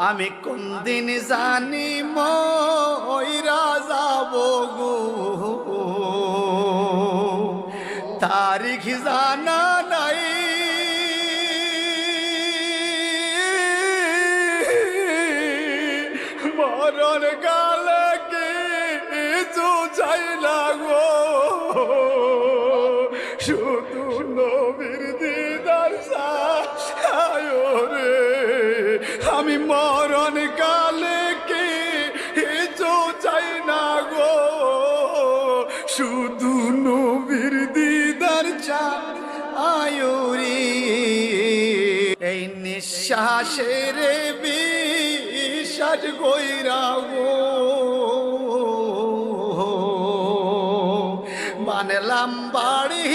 আমি কোন দিন জানি মইরা যাব গো, তারিখ জানা নাই। মরণ কালে কিছু চাই না গো, শুধু নবীর দিদার চাই রে। আমি মরণ কালে কিছু চাই না গো, শুধু নবীর দিদার চাই রে। এই নিঃশ্বাসের বিশ্বাস কইরা গো, বানলাম বাড়ি